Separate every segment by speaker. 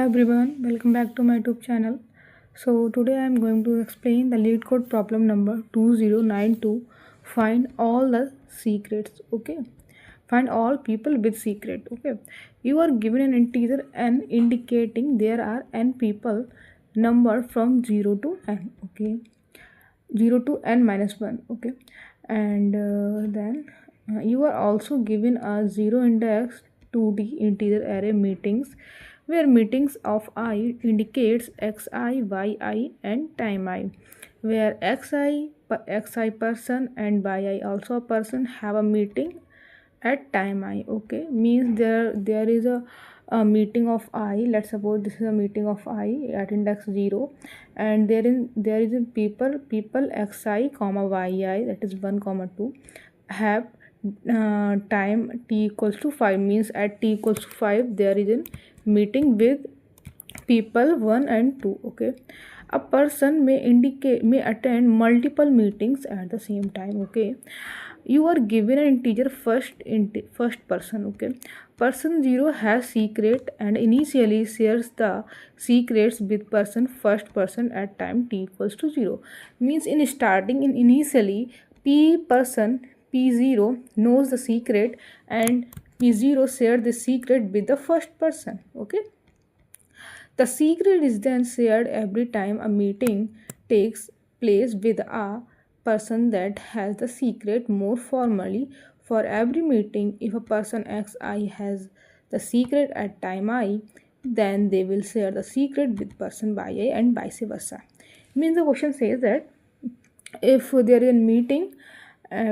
Speaker 1: everyone, welcome back to my YouTube channel. So today I am going to explain the lead code problem number 2092. Find all the secrets. Okay, find all people with secret. Okay, you are given an integer n indicating there are n people numbered from 0 to n. Okay, 0 to n minus 1. Okay, and then you are also given a 0 index 2D integer array meetings, where meetings of I indicates xi, yi and time I, where xi person and yi also a person have a meeting at time I. Okay, means there is a meeting of I. Let's suppose this is a meeting of I at index 0, and there is a people xi comma yi, that is 1 comma 2, have time t equals to 5, means at t equals to 5 there is a meeting with people 1 and 2. Okay, a person may attend multiple meetings at the same time. Okay, you are given an integer first person. Okay, person 0 has secret and initially shares the secrets with person first person at time t equals to 0, means in starting in initially p0 knows the secret and p0 shared the secret with the first person. Okay, the secret is then shared every time a meeting takes place with a person that has the secret more formally. For every meeting, if a person xi has the secret at time I, then they will share the secret with person yi and vice versa. Means the question says that if there is a meeting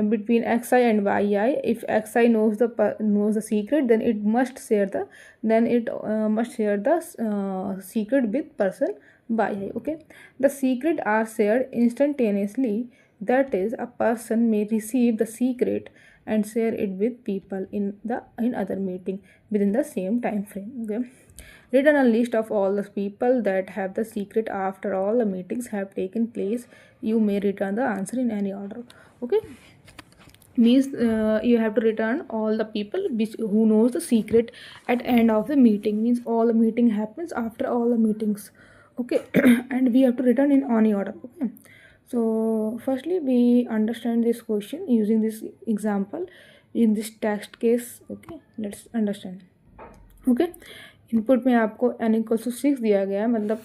Speaker 1: between xi and yi, if xi knows the secret, then it must share the secret with person yi. Okay, the secret are shared instantaneously, that is a person may receive the secret and share it with people in other meeting within the same time frame. Okay, return a list of all the people that have the secret after all the meetings have taken place. You may return the answer in any order. Okay, means you have to return all the people who knows the secret at end of the meeting, means all the meeting happens after all the meetings. Okay, and we have to return in any order. Okay, so firstly we understand this question using this example in this text case. Okay, let's understand. Okay, input में आपको n equal to 6 दिया गया है, मतलब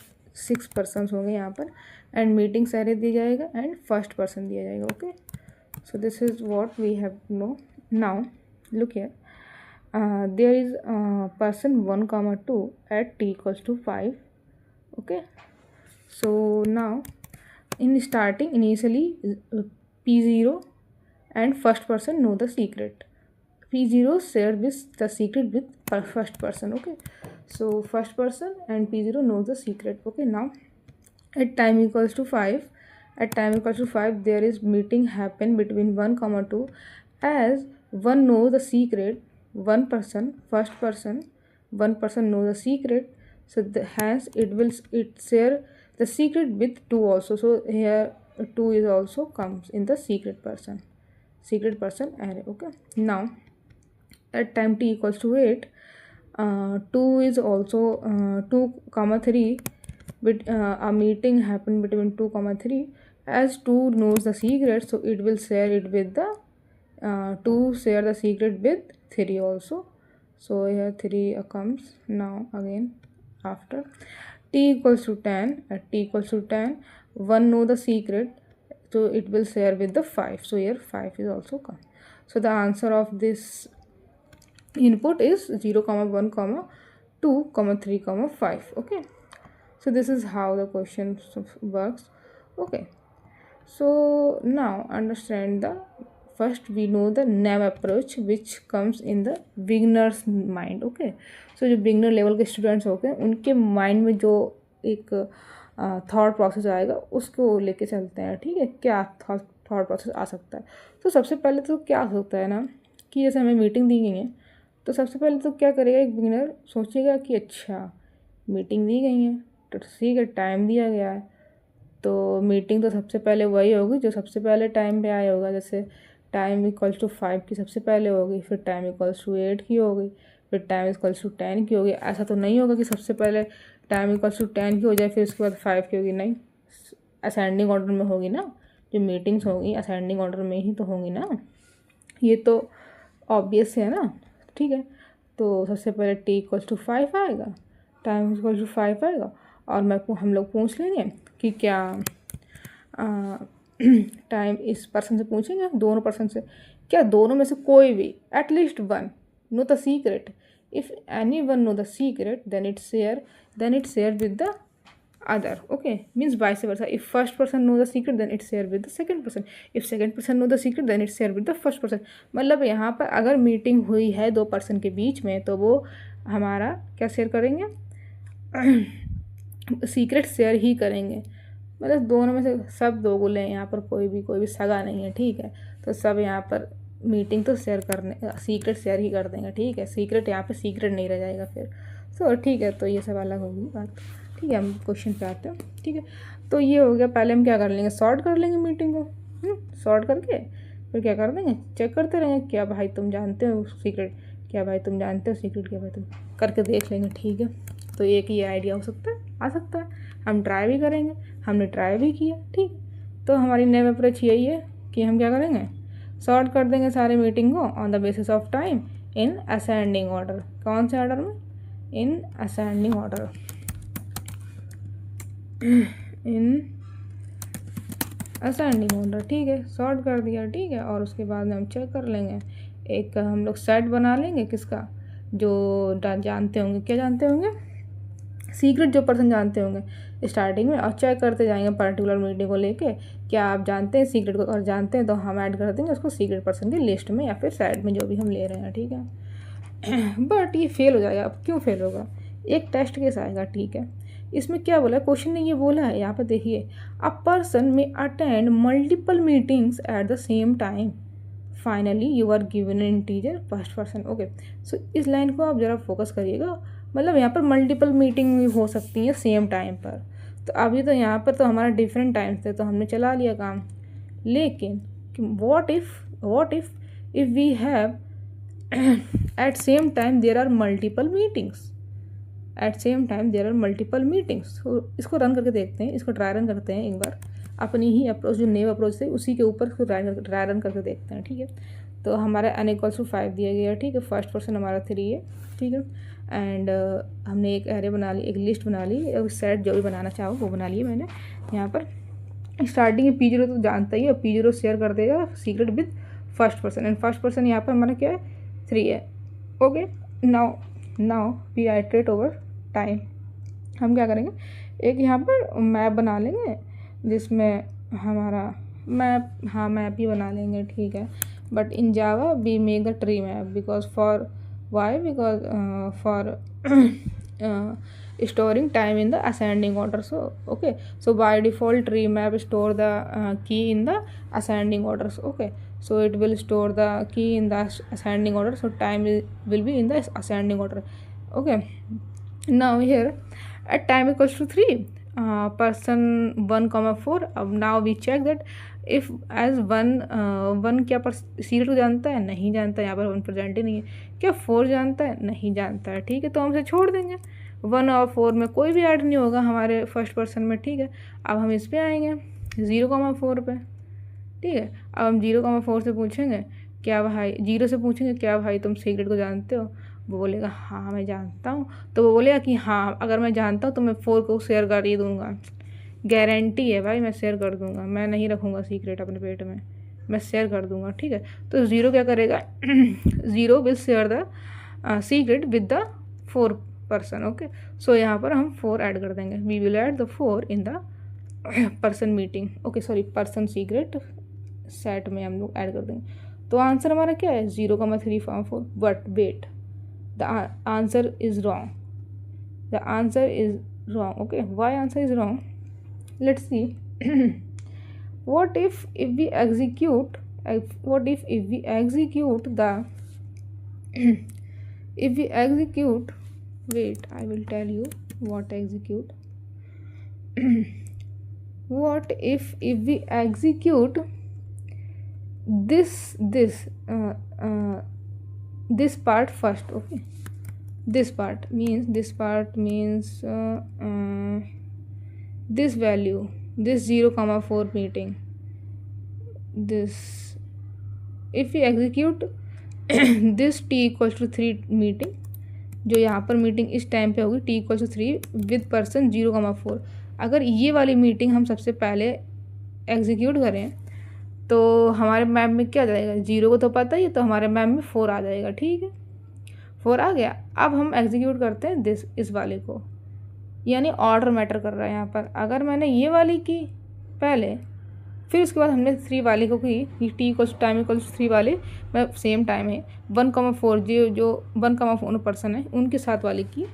Speaker 1: 6 person होंगे यहाँ पर, and meeting सारे दिया जाएगा एंड फर्स्ट पर्सन दिया जाएगा. Okay, so this is what we have to know. Now look here, there is person 1 comma 2 at t equals to 5. Okay, so now in starting initially p0 and first person know the secret. p0 share with the secret with first person. Okay, so first person and p0 knows the secret. Okay, now at time equals to 5, there is meeting happen between 1 comma 2, as one knows the secret, one person knows the secret, so hence it share the secret with 2 also. So here 2 is also comes in the secret person array. Okay, now at time t equals to 8, 2 is also 2 comma 3, but a meeting happened between 2 comma 3, as 2 knows the secret, so it will share it with the 2 share the secret with 3 also. So here 3 comes. Now again after t equals to 10, at t equals to 10, 1 know the secret, so it will share with the 5, so here 5 is also come. So the answer of this input is 0 comma 1 comma 2 comma 3 comma 5. Okay, so this is how the question works. Okay, so now understand the first we know the NAM approach which comes in the beginner's mind. Okay, so जो beginner level के students होते हैं उनके mind में जो एक thought process आएगा उसको लेके चलते हैं. ठीक है, क्या थॉट प्रोसेस आ सकता है. तो सबसे पहले तो क्या हो सकता है ना, कि जैसे हमें मीटिंग दी गई है, तो सबसे पहले तो क्या करेगा, एक बिगिनर सोचेगा कि अच्छा मीटिंग दी गई है तो ठीक है, टाइम दिया गया है, तो मीटिंग तो सबसे पहले वही होगी जो सबसे पहले टाइम पे आया होगा. जैसे टाइम इक्वल्स टू 5 की सबसे पहले होगी, फिर टाइम इक्वल्स टू 8 की होगी, फिर टाइम इक्वल्स टू 10 की होगी। ऐसा तो नहीं होगा कि सबसे पहले टाइम इक्वल्स टू 10 की हो जाए फिर उसके बाद 5 की होगी, नहीं, असेंडिंग ऑर्डर में होगी ना, जो मीटिंग्स होंगी असेंडिंग ऑर्डर में ही तो होंगी ना, ये तो ऑब्वियस है ना। ठीक है, तो सबसे पहले टी इक्वल्स टू 5 आएगा, टाइम इक्वल्स टू 5 आएगा, और हम लोग पूछ लेंगे कि क्या टाइम इस पर्सन से पूछेंगे, दोनों पर्सन से, क्या दोनों में से कोई भी at least one know the secret, if any one know the secret then it share with the other, okay, means vice versa, if first person know the secret then it share with the second person, if second person know the secret then it share with the first person। मतलब यहाँ पर अगर meeting हुई है दो person के बीच में तो वो हमारा क्या शेयर करेंगे, सीक्रेट शेयर ही करेंगे। मतलब दोनों में से सब दो गुले हैं, यहाँ पर कोई भी सगा नहीं है, ठीक है, तो सब यहाँ पर मीटिंग तो शेयर करने, सीक्रेट शेयर ही कर देंगे, ठीक है, सीक्रेट यहाँ पे सीक्रेट नहीं रह जाएगा फिर। सो ठीक है, तो ये सब अलग होगी बात। ठीक है, हम क्वेश्चन पे आते हैं। ठीक है, तो ये हो गया, पहले हम क्या कर लेंगे, सॉर्ट कर लेंगे मीटिंग को, सॉर्ट करके फिर क्या कर देंगे, चेक करते रहेंगे, क्या भाई तुम जानते हो सीक्रेट, क्या भाई तुम जानते हो सीक्रेट, क्या भाई तुम करके देख लेंगे। ठीक है, तो एक ये आइडिया हो सकता है, आ सकता है, हम ट्राई भी करेंगे, हमने ट्राई भी किया। ठीक, तो हमारी नेम अप्रोच यही है कि हम क्या करेंगे, सॉर्ट कर देंगे सारे मीटिंग को on the basis of time in ascending order. कौन से ऑर्डर में, in ascending order, in ascending order. ठीक है, सॉर्ट कर दिया, ठीक है, और उसके बाद में हम चेक कर लेंगे, एक हम लोग सेट बना लेंगे किसका, जो जानते होंगे, क्या जानते होंगे, सीक्रेट जो पर्सन जानते होंगे स्टार्टिंग में, और चेक करते जाएंगे पर्टिकुलर मीटिंग को लेके, क्या आप जानते हैं सीक्रेट को, और जानते हैं तो हम ऐड कर देंगे उसको सीक्रेट पर्सन की लिस्ट में या फिर साइड में जो भी हम ले रहे हैं। ठीक है, बट ये फेल हो जाएगा। अब क्यों फेल होगा, एक टेस्ट केस आएगा। ठीक है, इसमें क्या बोला है, क्वेश्चन ने ये बोला है यहाँ पर देखिए, a person may attend multiple meetings at the same time, finally you are given an integer first person. Okay, so इस लाइन को आप ज़रा फोकस करिएगा, मतलब यहाँ पर मल्टीपल मीटिंग भी हो सकती है सेम टाइम पर। तो अभी तो यहाँ पर तो हमारा डिफरेंट टाइम थे तो हमने चला लिया काम, लेकिन what if we have at same time there are multiple meetings, at same time there are multiple meetings. तो इसको रन करके देखते हैं, इसको ट्राई रन करते हैं एक बार, अपनी ही अप्रोच जो नेव अप्रोच थे उसी के ऊपर इसको ट्राई रन करके देखते हैं। ठीक है, तो हमारा n इक्वल्स टू 5 दिया गया है। ठीक है, फर्स्ट पर्सन हमारा 3 है। ठीक है, एंड हमने एक एरे बना ली, एक लिस्ट बना ली, एक सेट जो भी बनाना चाहो वो बना लिए मैंने। यहाँ पर स्टार्टिंग में P0 तो जानता ही है, P0 शेयर कर देगा secret with first person, and first person यहाँ पर हमारा क्या है, 3 है। Okay, now we iterate over time. हम क्या करेंगे, एक यहाँ पर मैप बना लेंगे जिसमें हमारा मैप ही बना लेंगे। ठीक है, but in Java we make the tree map because for storing time in the ascending order. So okay, so by default tree map store the key in the ascending orders. Okay, so it will store the key in the ascending order, so time will be in the ascending order. Okay, now here at time equals to 3, person 1, 4. Now we check that if as 1 क्या पर secret को जानता है, नहीं जानता, यहाँ पर 1 present ही नहीं है। क्या 4 जानता है, नहीं जानता है। ठीक है, तो हम इसे छोड़ देंगे, 1 और 4 में कोई भी ऐड नहीं होगा हमारे फर्स्ट पर्सन में। ठीक है, अब हम इस पे आएंगे 0,4 पे। ठीक है, अब हम 0,4 से पूछेंगे, क्या भाई 0 से पूछेंगे, क्या भाई तुम सीक्रेट को जानते हो, वो बोलेगा हाँ मैं जानता हूँ, तो वो बोलेगा कि हाँ अगर मैं जानता हूँ तो मैं 4 को शेयर कर ही दूँगा, गारंटी है भाई मैं शेयर कर दूँगा, मैं नहीं रखूँगा सीक्रेट अपने पेट में, मैं शेयर कर दूँगा। ठीक है, तो 0 क्या करेगा 0 will share the secret with the 4 person. Okay, so यहाँ पर हम 4 ऐड कर देंगे, we will add the 4 in the person meeting. Okay sorry, person secret set में हम लोग ऐड कर देंगे। तो आंसर हमारा क्या है 0,354, but wait, the answer is wrong, the answer is wrong. Okay, why answer is wrong, let's see. what if we execute the if we execute, wait, I will tell you what execute. What if we execute this part first. Okay, this part means this value, this 0, 4 meeting, this, if we execute this t equals to 3 meeting, जो यहाँ पर meeting इस time पे होगी t equals to 3 with person 0, 4, अगर ये वाली meeting हम सबसे पहले एग्जीक्यूट करें तो हमारे मैप में क्या जाएगा, 0 को तो पता ही है, तो हमारे मैप में 4 आ जाएगा। ठीक है, 4 आ गया। अब हम एग्जीक्यूट करते हैं दिस, इस वाले को, यानी ऑर्डर मैटर कर रहा है यहाँ पर। अगर मैंने ये वाली की पहले, फिर उसके बाद हमने 3 वाले को की, टी इक्वल्स टाइम इक्वल्स 3 वाले में सेम टाइम है 1, 4, जो 1, 4 पर्सन है उनके साथ वाले की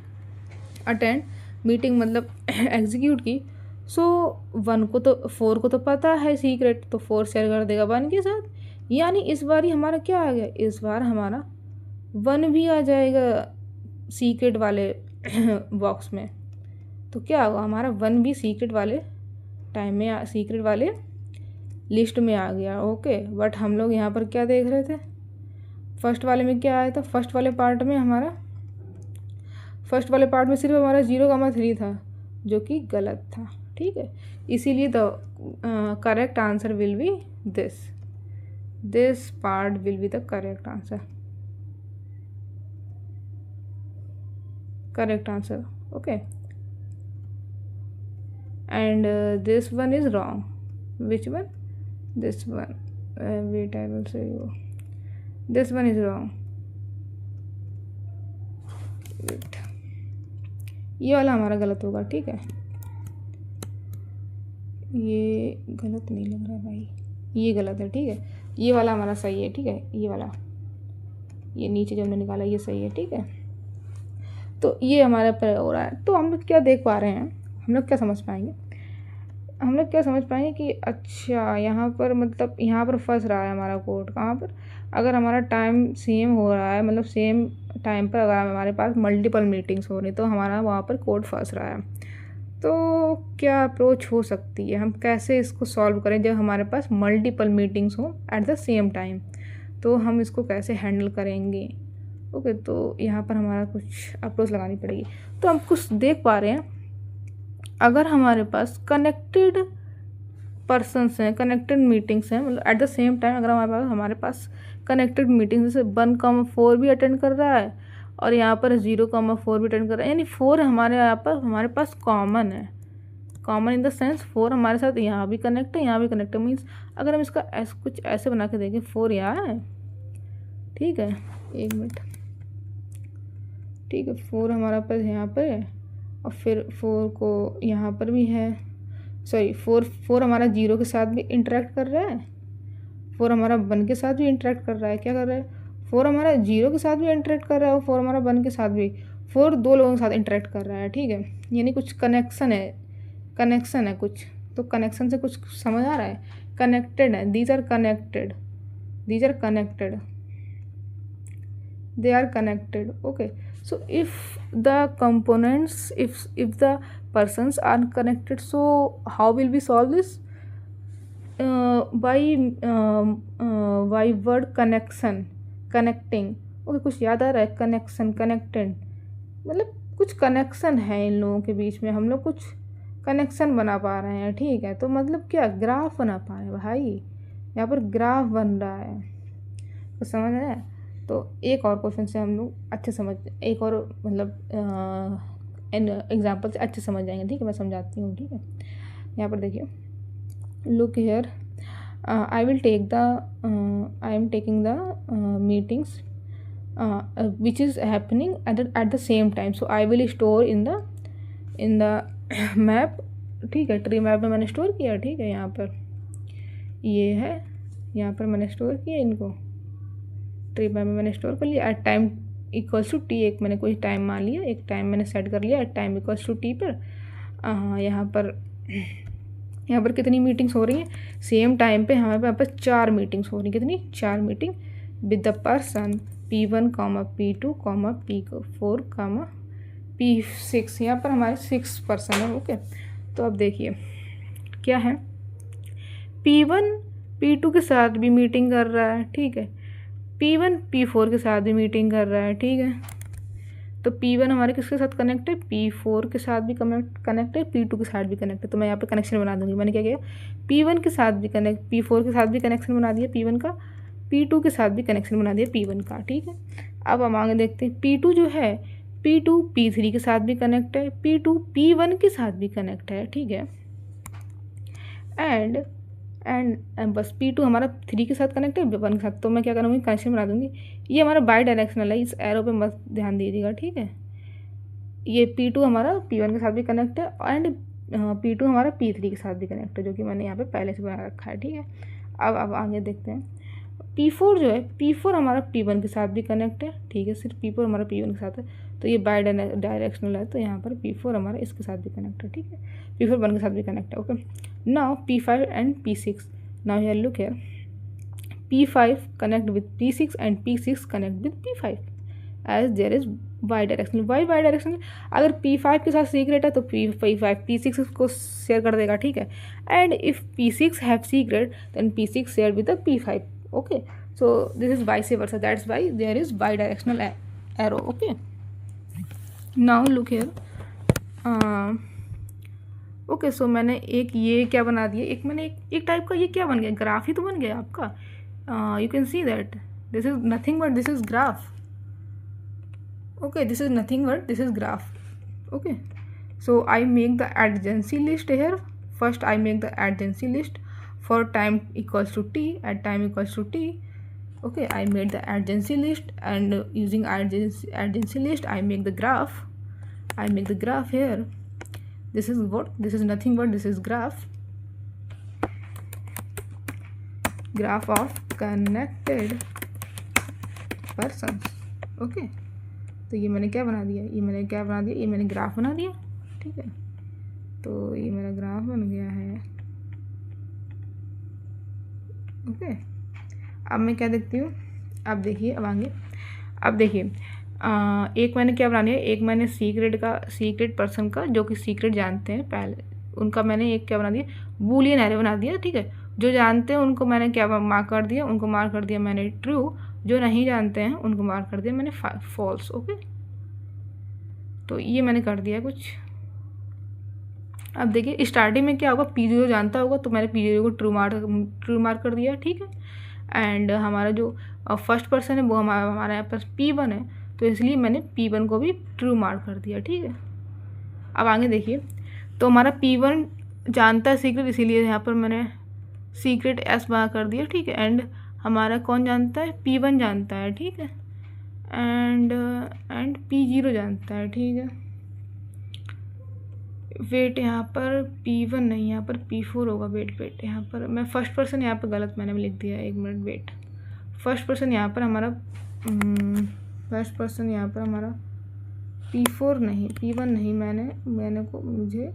Speaker 1: अटेंड मीटिंग, मतलब एग्जीक्यूट की। सो 1 को तो 4 को तो पता है सीक्रेट, तो 4 शेयर कर देगा 1 के साथ, यानी इस बार ही हमारा क्या आ गया, इस बार हमारा 1 भी आ जाएगा सीक्रेट वाले बॉक्स में। तो क्या होगा, हमारा 1 भी सीक्रेट वाले टाइम में, सीक्रेट वाले लिस्ट में आ गया। ओके, बट हम लोग यहाँ पर क्या देख रहे थे, फर्स्ट वाले में क्या आया था, फर्स्ट वाले पार्ट में सिर्फ हमारा 0, 3 था, जो कि गलत था। ठीक है, इसीलिए the correct answer will be this part will be the correct answer. Okay, and this one is wrong. Which one? this one, wait, I will show you. This one is wrong. wait, ये वाला हमारा गलत होगा। ठीक है, ये गलत नहीं लग रहा भाई, ये गलत है। ठीक है, ये वाला हमारा सही है। ठीक है, ये वाला, ये नीचे जो हमने निकाला ये सही है। ठीक है, तो ये हमारे पर हो रहा है। तो हम लोग क्या देख पा रहे हैं, हम लोग क्या समझ पाएंगे कि अच्छा यहाँ पर, मतलब यहाँ पर फंस रहा है हमारा कोड। कहाँ पर? अगर हमारा टाइम सेम हो रहा है, मतलब सेम टाइम पर अगर हमारे पास मल्टीपल मीटिंग्स हो रही, तो हमारा वहाँ पर कोड फंस रहा है। तो क्या अप्रोच हो सकती है, हम कैसे इसको सॉल्व करें जब हमारे पास मल्टीपल मीटिंग्स हो एट द सेम टाइम, तो हम इसको कैसे हैंडल करेंगे। ओके, तो यहाँ पर हमारा कुछ अप्रोच लगानी पड़ेगी। तो हम कुछ देख पा रहे हैं, अगर हमारे पास कनेक्टेड पर्सन्स हैं, कनेक्टेड मीटिंग्स हैं, मतलब एट द सेम टाइम अगर हमारे पास कनेक्टेड मीटिंग्स, जैसे 1, 4 भी अटेंड कर रहा है और यहाँ पर 0, 4 भी अटेंड कर रहा है, यानी 4 हमारे पास कॉमन है। कॉमन इन द सेंस 4 हमारे साथ यहाँ भी कनेक्ट है, यहाँ भी कनेक्ट है। मीन्स अगर हम इसका कुछ ऐसे बना के देखें, 4 यहाँ है। ठीक है, 1 मिनट। ठीक है, 4 हमारा पास यहाँ पर है और फिर 4 को यहाँ पर भी है। सॉरी, 4 हमारा 0 के साथ भी इंटरेक्ट कर रहा है, 4 हमारा 1 के साथ भी इंटरेक्ट कर रहा है। क्या कर रहा है, 4 हमारा 0 के साथ भी इंटरेक्ट कर रहा है और 4 हमारा 1 के साथ भी, 4 2 लोगों के साथ इंटरेक्ट कर रहा है। ठीक है, यानी कुछ कनेक्शन है कुछ, तो कनेक्शन से कुछ समझ आ रहा है, कनेक्टेड है। These are connected, they are connected. Okay, so if the components, if the persons are connected, so how will we solve this? By word connection, connecting. Okay, कुछ याद आ रहा है, कनेक्शन, कनेक्टेड, मतलब कुछ कनेक्शन है इन लोगों के बीच में, हम लोग कुछ कनेक्शन बना पा रहे हैं। ठीक है, तो मतलब क्या, ग्राफ बना पा रहे हैं भाई, यहाँ पर ग्राफ बन रहा है, तो समझ आया। तो एक और क्वेश्चन से हम लोग अच्छे समझ, एक और मतलब एग्जाम्पल से अच्छे समझ जाएंगे। ठीक है, मैं समझाती हूँ। ठीक है, यहाँ पर देखिए, look here, I am taking the meetings which is happening at the same time, so I will store in the map. ठीक है, ट्री मैप में मैंने स्टोर किया। ठीक है, यहाँ पर ये है, यहाँ पर मैंने स्टोर किया इनको, ट्री मैप में मैंने स्टोर कर लिया। At time equals to t, एक मैंने कोई टाइम मान लिया, एक टाइम मैंने सेट कर लिया at time equals to t पर। यहाँ पर कितनी मीटिंग्स हो रही हैं सेम टाइम पे, हमारे पास 4 मीटिंग्स हो रही हैं। कितनी? 4 meeting with the person P1, P2, P4, P6। यहाँ पर हमारे 6 पर्सन है। ओके, तो अब देखिए क्या है, P1 P2 के साथ भी मीटिंग कर रहा है। ठीक है, P1 P4 के साथ भी मीटिंग कर रहा है। ठीक है, तो P1 हमारे किसके साथ कनेक्ट है, P4 के साथ भी कनेक्ट है, P2 के साथ भी कनेक्ट है। तो मैं यहाँ पे कनेक्शन बना दूंगी। मैंने क्या किया, P1 के साथ भी कनेक्ट, P4 के साथ भी कनेक्शन बना दिया P1 का, P2 के साथ भी कनेक्शन बना दिया P1 का। ठीक है, अब हम आगे देखते हैं P2 जो है, P2 P3 के साथ भी कनेक्ट है, P2 P1 के साथ भी कनेक्ट है। ठीक है, एंड बस P2 हमारा 3 के साथ कनेक्ट है, 1 के साथ। तो मैं क्या करूँगी, कनेक्शन बना दूंगी। ये हमारा बाई डायरेक्शनल है, इस एरो पे मस्त ध्यान दीजिएगा। ठीक है, ये P2 हमारा P1 के साथ भी कनेक्ट है एंड P2 हमारा P3 के साथ भी कनेक्ट है, जो कि मैंने यहाँ पे पहले से बना रखा है। ठीक है, अब आगे देखते हैं P4 जो है, P4 हमारा P1 के साथ भी कनेक्ट है। ठीक है, सिर्फ P4 हमारा P1 के साथ है, तो ये बाई डायरेक्शनल है, तो यहाँ पर P4 हमारा इसके साथ भी कनेक्ट है। ठीक है, P4 1 के साथ भी कनेक्ट है। Okay, now P5 and P6, now here look here, P5 connect with P6 and P6 connect with P5 as there is y directional। y directional, अगर P5 के साथ सीक्रेट है तो P5 P6 को शेयर कर देगा। ठीक है, and if P6 have secret then P6 share with the P5। Okay, so this is vice versa, that's why there is bidirectional arrow. Okay, now look here, okay, so मैंने एक ये क्या बना दिया, एक मैंने एक टाइप का ये क्या बन गया, ग्राफ ही तो बन गया आपका। you can see that this is nothing but this is graph। okay, this is nothing but this is graph। okay, so I make the adjacency list here। first I make the adjacency list for time equals to t, at time equals to t। okay, I made the adjacency list, and using adjacency list I make the graph। I make the graph here। this is what, this is nothing but this is graph of connected persons। Okay, तो ये मैंने क्या बना दिया, ये मैंने graph बना दिया। ठीक है, तो ये मेरा ग्राफ बन गया है। ओके, अब मैं क्या देखती हूँ, अब देखिए, अब देखिए, एक मैंने क्या बना दिया, एक मैंने सीक्रेट पर्सन का, जो कि सीक्रेट जानते हैं पहले, उनका मैंने एक क्या बना दिया, बूलियन एरे बना दिया। ठीक है, जो जानते हैं उनको मैंने क्या मार्क कर दिया, उनको मार्क कर दिया मैंने ट्रू, जो नहीं जानते हैं उनको मार्क कर दिया मैंने फॉल्स। ओके, तो ये मैंने कर दिया कुछ। अब देखिए स्टार्टिंग में क्या होगा, P0 जानता होगा तो मैंने P0 को ट्रू मार्क कर दिया। ठीक है, एंड हमारा जो फर्स्ट पर्सन है वो हमारे यहाँ पर P1 है, तो इसलिए मैंने P1 को भी ट्रू मार्क कर दिया। ठीक है, अब आगे देखिए, तो हमारा P1 जानता है सीक्रेट, इसीलिए यहाँ पर मैंने सीक्रेट एस बना कर दिया। ठीक है, एंड हमारा कौन जानता है, P1 जानता है। ठीक है, एंड P0 जानता है। ठीक है, वेट, यहाँ पर P1 नहीं, यहाँ पर P4 होगा। वेट, यहाँ पर मैं फर्स्ट पर्सन यहाँ पर गलत मैंने लिख दिया, एक मिनट वेट। फर्स्ट पर्सन यहाँ पर हमारा P4 नहीं, P1 नहीं, मुझे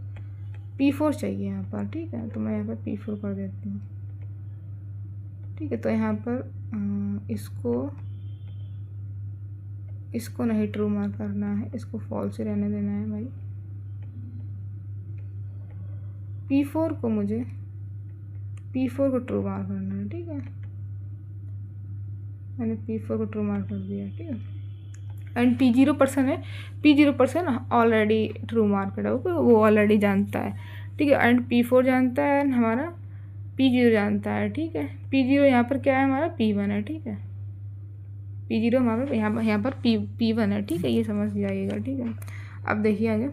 Speaker 1: P4 चाहिए यहाँ पर। ठीक है, तो मैं यहाँ पर P4 कर देती हूँ। ठीक है, तो यहाँ पर इसको नहीं ट्रू मार्क करना है, इसको फॉल्स ही रहने देना है भाई। P4 को ट्रू मार्क करना है। ठीक है, मैंने P4 को ट्रू मार्क कर दिया। ठीक है, एंड P0 पर्सन है, P0 पर्सन ऑलरेडी ट्रू मार्केड है। ओके, वो ऑलरेडी जानता है। ठीक है, एंड P4 जानता है, हमारा P0 जानता है। ठीक है, P0 यहाँ पर क्या है, हमारा P1 है। ठीक है, P0 हमारा यहाँ पर P1 है। ठीक है, ये समझ जाइएगा। ठीक है, अब देखिए आगे,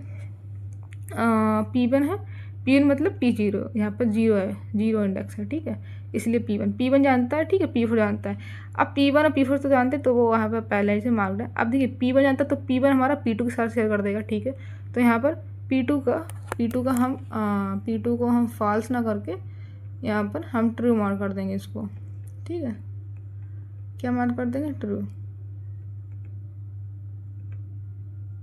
Speaker 1: P1 है, P1 मतलब P0 यहाँ पर 0 है, 0 इंडेक्स है। ठीक है, इसलिए P1 जानता है। ठीक है, P4 जानता है। अब P1 और P4 तो जानते हैं, तो वो यहाँ पर पहले से मार्क्ड है। अब देखिए P1 जानता है तो P1 हमारा P2 के साथ शेयर कर देगा। ठीक है, तो यहाँ पर P2 को हम फॉल्स ना करके यहाँ पर हम ट्रू मार्क कर देंगे इसको। ठीक है, क्या मार्क कर देंगे, ट्रू।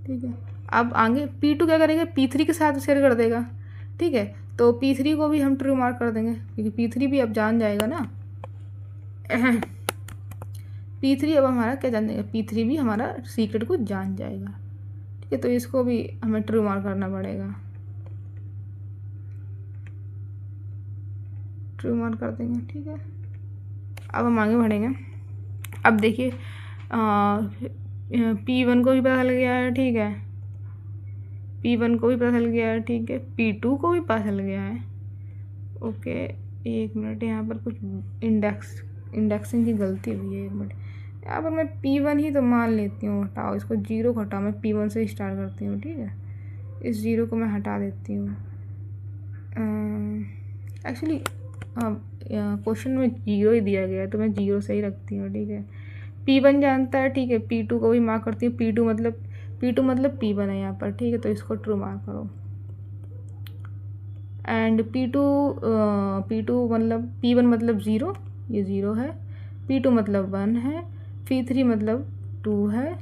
Speaker 1: ठीक है, अब आगे P2 क्या करेगा, P3 के साथ शेयर कर देगा। ठीक है, तो P3 को भी हम ट्रू मार्क कर देंगे, क्योंकि P3 भी अब जान जाएगा ना। P3 अब हमारा क्या जान जाएगा, P3 भी हमारा सीक्रेट को जान जाएगा। ठीक है, तो इसको भी हमें ट्रू मार्क करना पड़ेगा, ट्रू मार्क कर देंगे। ठीक है, अब हम आगे बढ़ेंगे। अब देखिए P1 को भी पता चल गया है, ठीक है, P1 को भी पता चल गया है, ठीक है, P2 को भी पता चल गया है। ओके, एक मिनट, यहाँ पर कुछ इंडेक्सिंग की गलती हुई है, एक मिनट। यहाँ पर मैं P1 ही तो मान लेती हूँ, हटाओ इसको, 0 को हटाओ, मैं P1 से स्टार्ट करती हूँ, ठीक है, इस 0 को मैं हटा देती हूँ। एक्चुअली क्वेश्चन में 0 ही दिया गया है तो मैं 0 से ही रखती हूँ, ठीक है। P1 जानता है, ठीक है, P2 को भी मार्क करती हूँ, P2 मतलब P1 है यहाँ पर, ठीक है, तो इसको ट्रू मार्क करो। एंड P2 मतलब P1 मतलब 0, ये 0 है, P2 मतलब 1 है, P3 मतलब 2 है,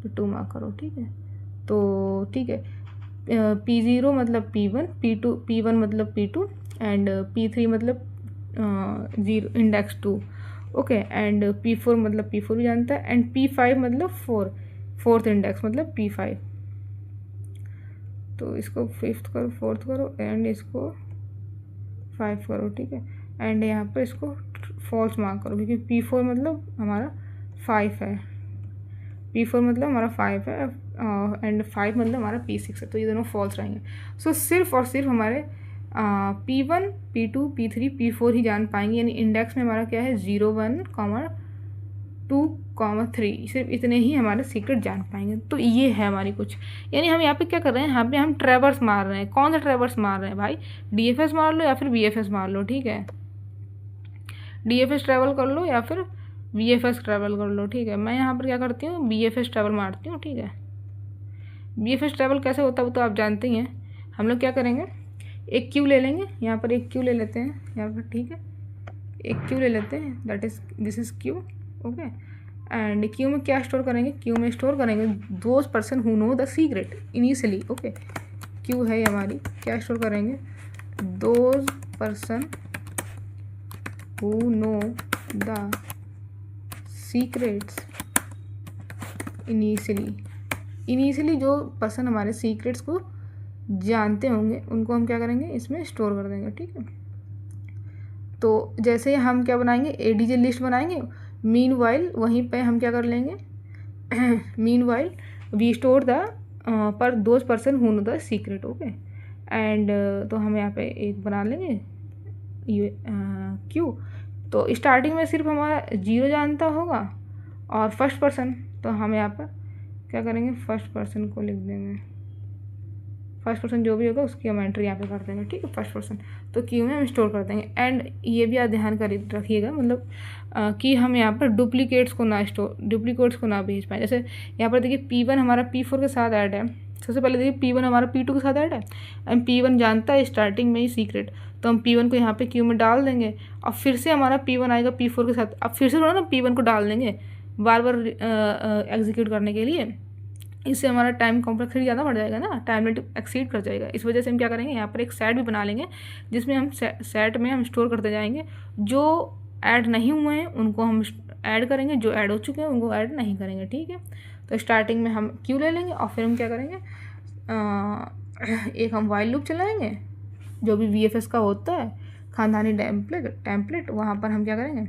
Speaker 1: तो 2 मार्क करो, ठीक है। तो ठीक है, P0 मतलब P1, P1 मतलब P2 एंड P3 मतलब 0 इंडेक्स 2, ओके, एंड P4 मतलब P4 भी जानता है, एंड P5 मतलब 4th इंडेक्स मतलब P5। तो इसको 5th करो, 4th करो, एंड इसको 5 करो, ठीक है, एंड यहाँ पर इसको फॉल्स मार्क करो क्योंकि P4 मतलब हमारा 5 है, P4 मतलब हमारा 5 है, एंड 5 मतलब हमारा P6 है, तो ये दोनों फॉल्स रहेंगे। सो सिर्फ और सिर्फ हमारे P1, P2, P3, P4 ही जान पाएंगे, यानी इंडेक्स में हमारा क्या है 0, 1, 2, 3, सिर्फ इतने ही हमारे सीक्रेट जान पाएंगे। तो ये है हमारी कुछ, यानी हम यहाँ पे क्या कर रहे हैं, यहाँ पे हम ट्रैवर्स मार रहे हैं। कौन सा ट्रैवर्स मार रहे हैं भाई, DFS मार लो या फिर VFS मार लो, ठीक है, DFS ट्रैवल कर लो या फिर VFS ट्रैवल कर लो, ठीक है। मैं यहाँ पर क्या करती हूँ, BFS ट्रैवल मारती हूँ, ठीक है। BFS ट्रैवल कैसे होता है वो तो आप जानते ही हैं। हम लोग क्या करेंगे, एक क्यू ले लेंगे, यहाँ पर एक क्यू ले लेते हैं यहाँ पर, ठीक है, एक क्यू ले लेते हैं, this is Q, okay, and Q में क्या स्टोर करेंगे, क्यू में स्टोर करेंगे those person who know the secret initially, okay, Q है हमारी, क्या स्टोर करेंगे, those person who know the secrets initially जो पर्सन हमारे सीक्रेट्स को जानते होंगे उनको हम क्या करेंगे, इसमें स्टोर कर देंगे, ठीक है। तो जैसे हम क्या बनाएंगे, ADJ लिस्ट बनाएंगे, मीनवाइल वहीं पे हम क्या कर लेंगे, मीनवाइल वी स्टोर द पर those person who know the secret, okay, and तो हम यहाँ पे एक बना लेंगे क्यू। तो स्टार्टिंग में सिर्फ हमारा 0 जानता होगा और फर्स्ट पर्सन, तो हम यहाँ पर क्या करेंगे, फर्स्ट पर्सन को लिख देंगे, फर्स्ट पर्सन जो भी होगा उसकी हम एंट्री यहाँ पे कर देंगे, ठीक है, फर्स्ट पर्सन, तो क्यू में हम स्टोर कर देंगे। एंड ये भी आप ध्यान कर रखिएगा, मतलब कि हम यहाँ पर डुप्लीकेट्स को ना भेज पाएँ। जैसे यहाँ पर देखिए P1 हमारा P4 के साथ ऐड है, सबसे पहले देखिए P1 हमारा P2 के साथ ऐड है, एंड P1 जानता है स्टार्टिंग में ही सीक्रेट, तो हम P1 को यहाँ पे क्यू में डाल देंगे, और फिर से हमारा P1 आएगा P4 के साथ, अब फिर से थोड़ा ना P1 को डाल देंगे बार बार एग्जीक्यूट करने के लिए, इससे हमारा टाइम कॉम्प्लेक्सिटी ज़्यादा बढ़ जाएगा ना, टाइम लिमिट एक्सीड कर जाएगा। इस वजह से हम क्या करेंगे, यहाँ पर एक सेट भी बना लेंगे जिसमें हम सेट में हम स्टोर करते जाएंगे, जो ऐड नहीं हुए हैं उनको हम ऐड करेंगे, जो ऐड हो चुके हैं उनको ऐड नहीं करेंगे, ठीक है। तो स्टार्टिंग में हम क्यू ले लेंगे और फिर हम क्या करेंगे, एक हम वाइल लूप चलाएंगे जो भी VFS का होता है, खानदानी टेम्पलेट, वहाँ पर हम क्या करेंगे,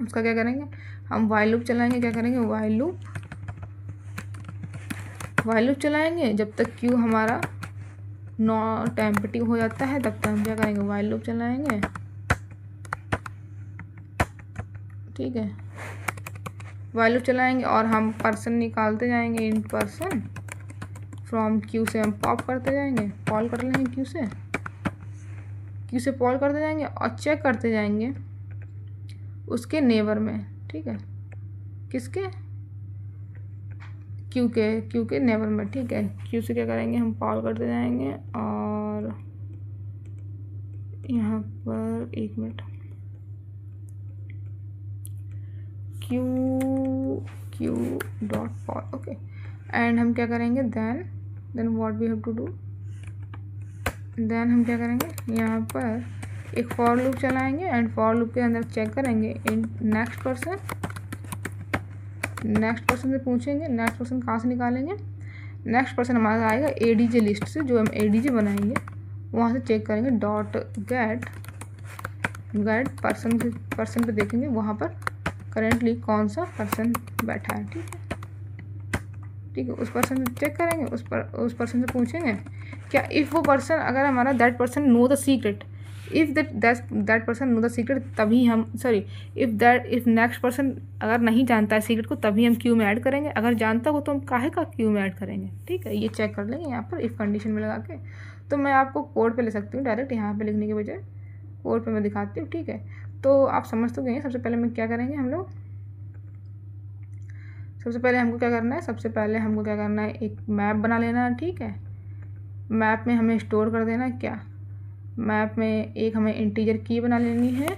Speaker 1: उसका क्या करेंगे, हम वाइल लूप चलाएंगे, क्या करेंगे, वाइल लूप चलाएंगे जब तक क्यू हमारा नॉट एम्प्टी हो जाता है, तब तक हम क्या करेंगे, वाइल लूप चलाएंगे, ठीक है, वाइल लूप चलाएंगे और हम पर्सन निकालते जाएंगे, इन पर्सन फ्रॉम क्यू से हम पॉप करते जाएंगे, कॉल कर लेंगे क्यू से पॉल करते जाएंगे और चेक करते जाएंगे उसके नेबर में, ठीक है, किसके, क्यू के नेबर में, ठीक है। क्यू से क्या करेंगे, हम कॉल करते जाएंगे और यहाँ पर एक minute, Q dot call, okay, and हम क्या करेंगे, then what we have to do, then हम क्या करेंगे, यहाँ पर एक फॉर लूप चलाएंगे एंड फॉर लूप के अंदर चेक करेंगे इन नेक्स्ट पर्सन से पूछेंगे, नेक्स्ट पर्सन कहाँ से निकालेंगे, नेक्स्ट पर्सन हमारा आएगा ADJ लिस्ट से, जो हम ADJ बनाएंगे वहाँ से चेक करेंगे, डॉट गेट पर्सन पे देखेंगे वहाँ पर करेंटली कौन सा पर्सन बैठा है, ठीक है। ठीक है, उस पर्सन से चेक करेंगे, उस पर्सन से पूछेंगे क्या इफ़ वो पर्सन, अगर हमारा that person know the secret, if that person know the secret, तभी हम इफ़ नेक्स्ट पर्सन अगर नहीं जानता है सीक्रेट को, तभी हम क्यू में ऐड करेंगे। अगर जानता हो तो हम काहे का क्यू में ऐड करेंगे। ठीक है, ये चेक कर लेंगे यहाँ पर इफ़ कंडीशन में लगा के। तो मैं आपको कोड पे ले सकती हूँ डायरेक्ट, यहाँ पे लिखने के बजाय कोड पे मैं दिखाती हूँ। ठीक है, तो आप समझ तो गए हैं। सबसे पहले मैं क्या करेंगे हम लोग, सबसे पहले हमको क्या करना है, एक मैप बना लेना है। ठीक है, मैप में हमें स्टोर कर देना है क्या, मैप में एक हमें इंटीजर की बना लेनी है।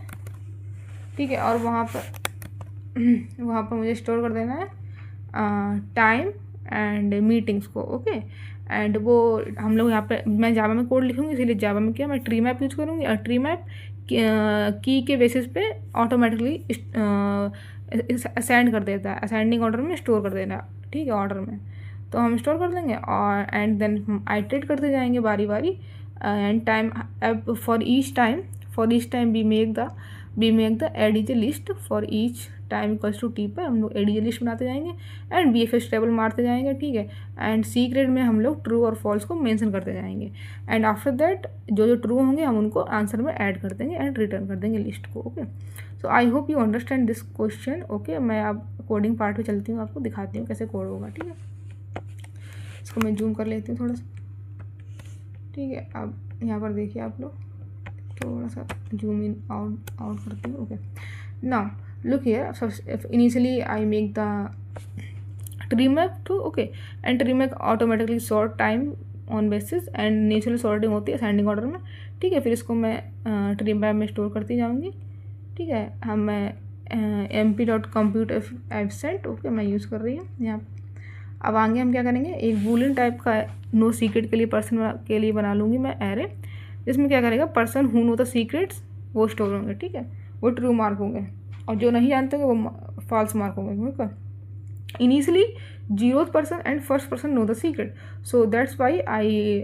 Speaker 1: ठीक है, और वहाँ पर मुझे स्टोर कर देना है टाइम एंड मीटिंग्स को। ओके, एंड वो हम लोग यहाँ पे, मैं जावा में कोड लिखूँगी, इसीलिए जावा में क्या मैं ट्री मैप यूज़ करूँगी, और ट्री मैप की के बेसिस पे ऑटोमेटिकली असाइन कर देता है, असाइनिंग ऑर्डर में स्टोर कर देना। ठीक है, ऑर्डर में तो हम स्टोर कर देंगे, और एंड देन हम आइटरेट करते जाएंगे बारी बारी, and time for each time we make the ADJ list for each time equals to t पर हम लोग एडीजे लिस्ट बनाते जाएंगे, एंड BFS टेबल मारते जाएंगे। ठीक है, एंड सीक्रेट में हम लोग ट्रू और फॉल्स को मेंशन करते जाएंगे, एंड आफ्टर दैट जो ट्रू होंगे हम उनको आंसर में ऐड कर देंगे एंड रिटर्न कर देंगे लिस्ट को। Okay, so I hope you understand this question. Okay, मैं अब कोडिंग पार्ट पे चलती हूँ, आपको दिखाती हूँ कैसे कोड होगा। ठीक है, इसको मैं जूम कर लेती हूँ थोड़ा सा। ठीक है, अब यहाँ पर देखिए आप लोग, थोड़ा सा जूम इन आउट करती हूँ। Okay, now look here, initially I make the tree map to, okay, and tree map automatically sort time on basis, and natural sorting होती है असेंडिंग ऑर्डर में। ठीक है, फिर इसको मैं ट्री मैप में स्टोर करती जाऊँगी। ठीक है, हम मैं mp.compute_absent, ओके, मैं यूज़ कर रही हूँ यहाँ। अब आगे हम क्या करेंगे, एक बूलियन टाइप का नो सीक्रेट के लिए पर्सन के लिए बना लूँगी मैं एरे, जिसमें क्या करेगा, person who know the secrets वो स्टोर होंगे। ठीक है, वो ट्रू मार्क होंगे, और जो नहीं जानते होंगे वो फॉल्स मार्क होंगे। ठीक है, initially 0th person and first person know the secret, so that's why I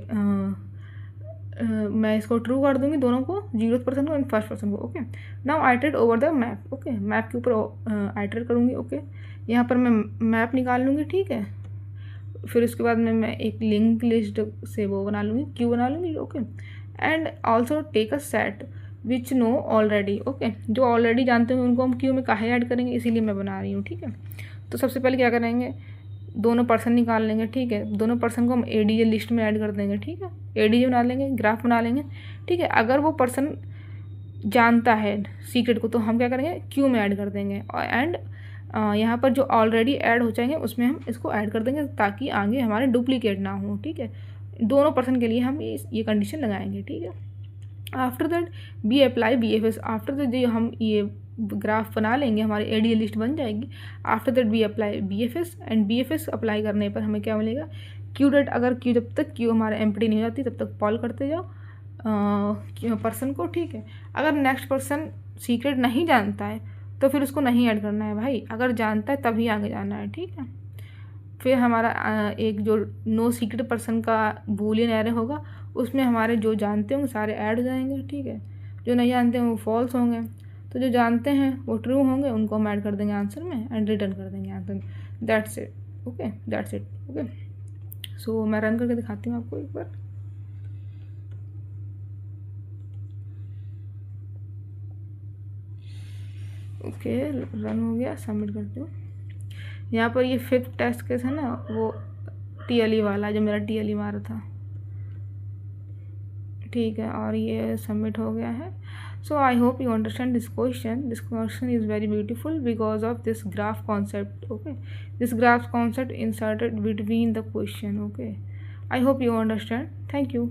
Speaker 1: मैं इसको ट्रू कर दूंगी, दोनों को, 0th पर्सन को एंड फर्स्ट पर्सन को। Okay, now iterate over the map. Okay, map के ऊपर आइटरेट करूँगी। ओके, यहाँ पर मैं मैप निकाल लूँगी। ठीक है, फिर उसके बाद में मैं एक लिंक लिस्ट से वो बना लूँगी, क्यू बना लूँगी। Okay, and also take a set which know already. Okay, जो ऑलरेडी जानते हैं उनको हम क्यू में काहे ऐड करेंगे, इसीलिए मैं बना रही हूँ। ठीक है, तो सबसे पहले क्या करेंगे, दोनों पर्सन निकाल लेंगे। ठीक है, दोनों पर्सन को हम एडीजे लिस्ट में ऐड कर देंगे। ठीक है, एडीजे बना लेंगे, ग्राफ बना लेंगे। ठीक है, अगर वो पर्सन जानता है सीक्रेट को तो हम क्या करेंगे, क्यू में ऐड कर देंगे, और एंड यहाँ पर जो ऑलरेडी ऐड हो जाएंगे उसमें हम इसको ऐड कर देंगे, ताकि आगे हमारे डुप्लीकेट ना हो। ठीक है, दोनों पर्सन के लिए हम ये कंडीशन लगाएंगे। ठीक है, after that we apply BFS, after that जो हम ये ग्राफ बना लेंगे हमारी एडीजे लिस्ट बन जाएगी। After that we apply BFS, and BFS apply करने पर हमें क्या मिलेगा, क्यू डेट, अगर क्यू जब तक क्यू हमारा एम्प्टी नहीं हो जाती तब तक कॉल करते जाओ पर्सन को। ठीक है, अगर नेक्स्ट पर्सन सीक्रेट नहीं जानता है तो फिर उसको नहीं ऐड करना है भाई, अगर जानता है तभी आगे जाना है। ठीक है, फिर हमारा एक जो नो सीक्रेट पर्सन का बूलियन एरे होगा, उसमें हमारे जो जानते होंगे सारे ऐड हो जाएंगे। ठीक है, जो नहीं जानते हैं वो फॉल्स होंगे, तो जो जानते हैं वो ट्रू होंगे, उनको हम ऐड कर देंगे आंसर में एंड रिटर्न कर देंगे answer. That's it. Okay, that's it. Okay, so मैं रन करके दिखाती हूँ आपको एक बार। ओके, रन हो गया, सबमिट करती हूँ। यहाँ पर ये 5th टेस्ट केस है ना, वो TLE वाला जो मेरा TLE मारा था। ठीक है, और ये सबमिट हो गया है। So I hope you understand this question. This question is very beautiful because of this graph concept. Okay, this graph concept inserted between the question. Okay, I hope you understand. Thank you.